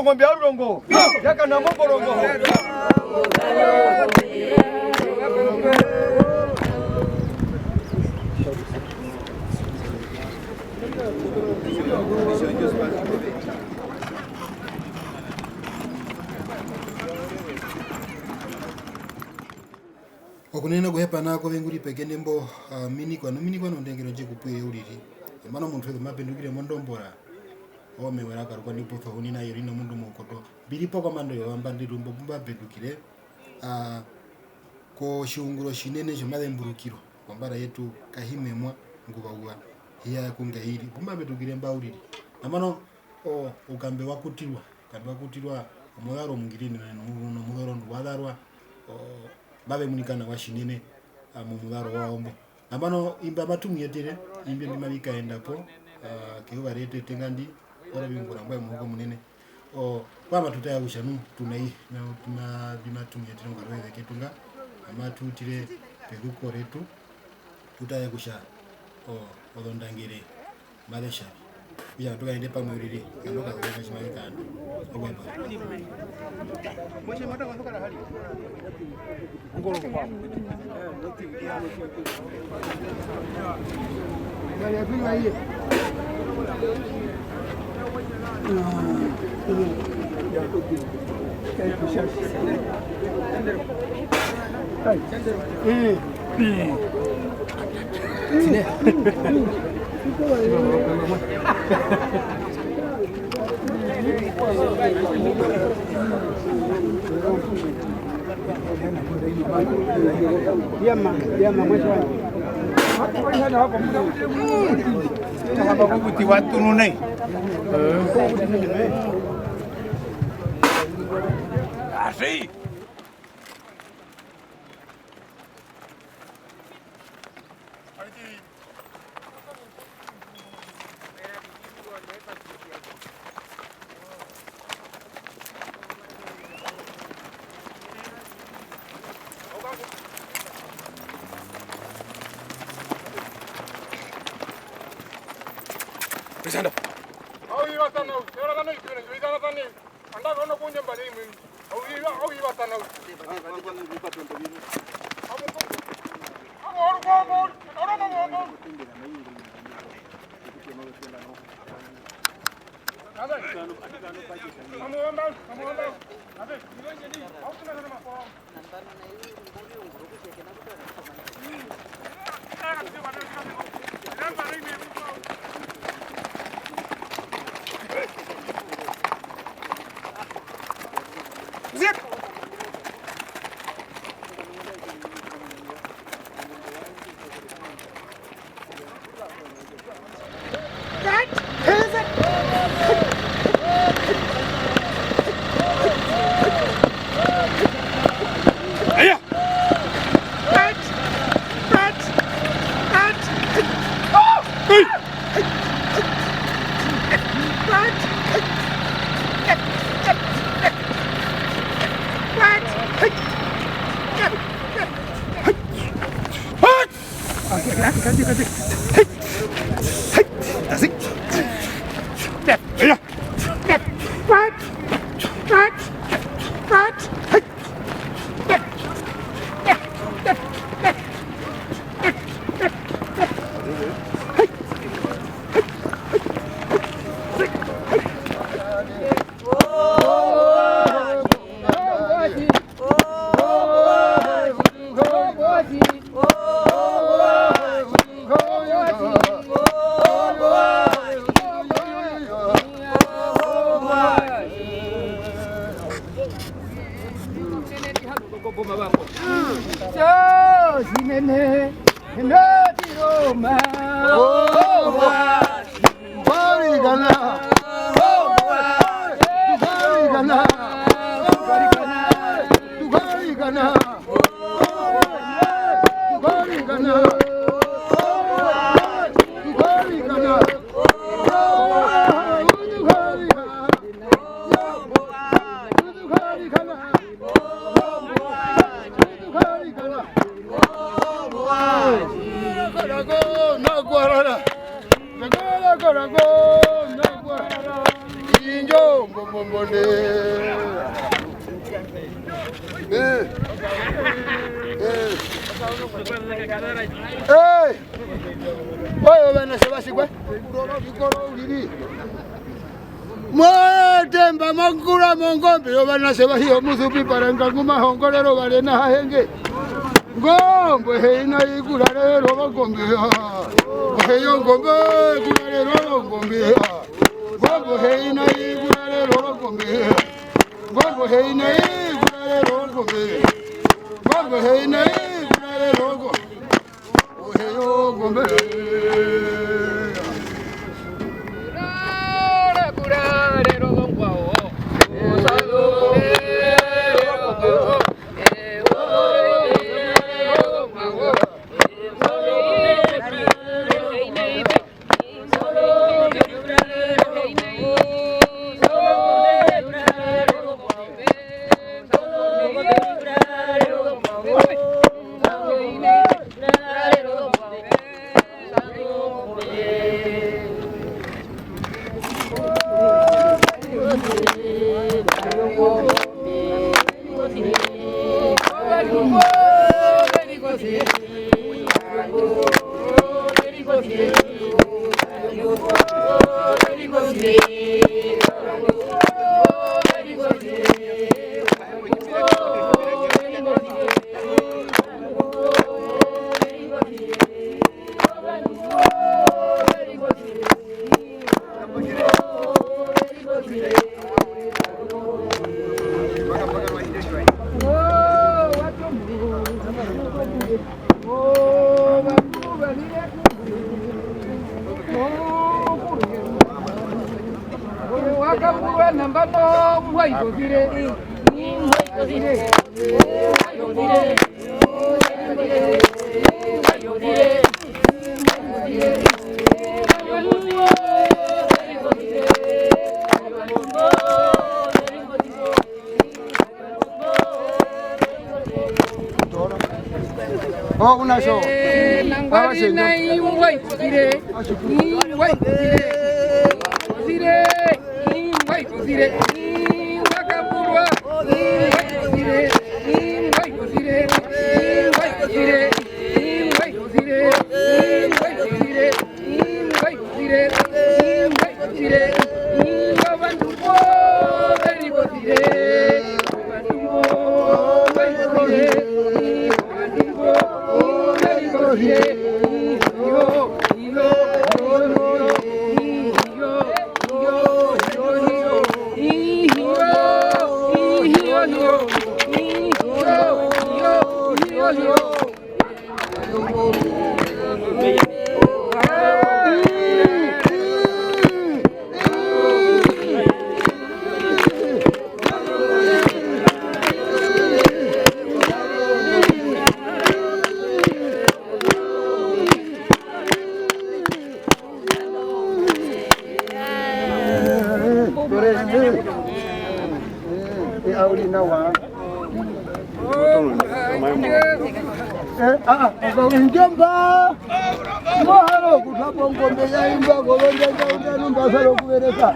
Kongo Bialongo, Yakanamo Borongo. Okunena kuhepa nako venguri pekene mbo minikwa ndengero je kupwire uliri mano muntu weze mapendukire mondombora ome wera karuka ndipo thoni na yori no mundu mokoto bilipo kwa mando yo Ovambanderu mbo bumba pendukire ko shunguro shinene jo mademburukiro Ombara yetu Kahimemua Nguvauva hiya kungairi bumba pendukire mbauliri amano ukambe wakutirwa omudaro mungirini no mudaro ndwadarwa babe munikana washinene mu mudaro waombo amano imba matumyetere imbe ndimabika endapo kiwa rete tengandi ora bingura ngwa muko munene kwama tutaya kushanu tunai na tuna bimatumyetere ngwarwe ketunga amatutire peduko retu tutaya kusha odondangire madesha ya tukaende pamuriri kanoka kwa chimaikana obwemba mwisho mata kwanza kana hali ngoro kwa ngari yapinga hiyo Así. Presanda. Ogi batana, ahora dan el tren, yo iba a tan, anda con no puño en balín. Ogi batana. injo ngombonde. Oyo bana sebashikwe. Temba mangura mongombe yo bana sebahiyo musupi paranga nguma hongolero bale na hahenge. Ngombe heina igula lero bagombe. Heyo ngombe igula lero ngombe. Ngombe heina igula lero bagombe. Ngombe heina igula lero ngombe. Ngombe heina igula lero ngombe. Heyo ngombe. Oh, una show. Njomba mahalo kuthapo ngombe yaimba golonda numba salo kubereka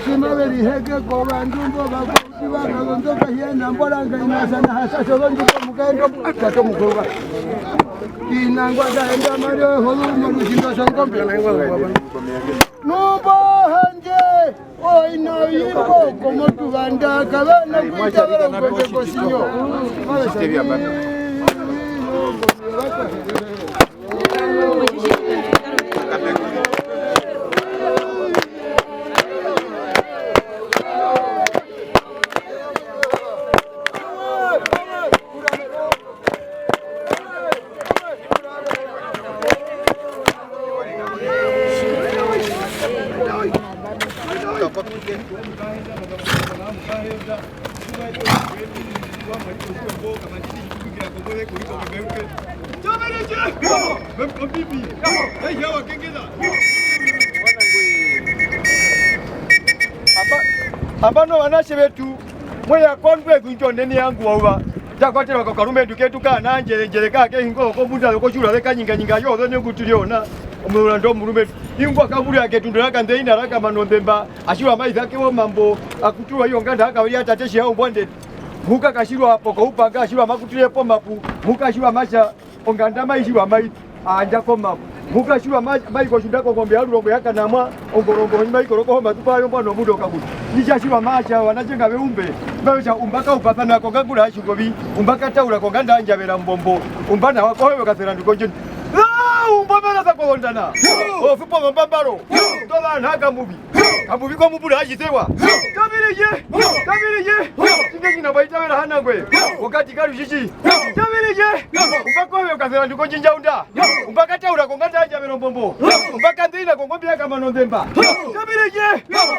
simabeli heke ko bandumbo bakuti bakalondoka yena mbolanga inasana hasasho bonduko mukaendo atato mukoga inangwa daenda mario holu mujindo sangombe numba hanje oina yimbo como tu banda kabana kuitaba ngombe kosinyo Abano wanashe betu mweya kondwe kunjonde ni yangu wauba takwatira kwa karume duketu kana njere njere kake hingo ko bunda ko chura leka nyinga nyinga yo ne kutuliona omulando mulume ingwa kabuli aketundulaka ndeina raka manondemba ashirwa maithake wo mambo akutulwa iyo nganda akawali atateshi yao mbonde muka kashirwa hapo kaupaga ashirwa makutile po mapu muka ashirwa masha onganda maishirwa mai anja ko mapu muka ashirwa mai ko shundako ngombe alulongo yakanamwa ongorongo nyuma ikoroko homa tupayo mbano mudo kabuti nisha ashirwa masha wanajenga beumbe bacha umbaka upapana ko ngagula ashugobi umbaka taula ko nganda anjabera mbombo umbana wako wewe kathera ndikonje umbabana za kuondana ofupo mbambaro tola naka mubi kamubi ko mubula ajitewa kabirije singe na baita wera hanangwe wakati kalu shishi kabirije umbako wewe kathera ndikonje njaunda umbaka taula ko nganda anjabera mbombo umbaka ndina ko ngombe yaka manondemba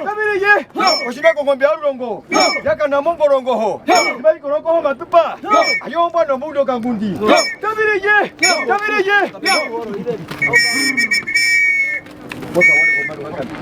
kabirije oshinda ko ngombe alulongo yaka na mongorongo ho ibai koroko ho matupa ayo mbano mudo kangundi kabirije bosa wale kwa mali wakati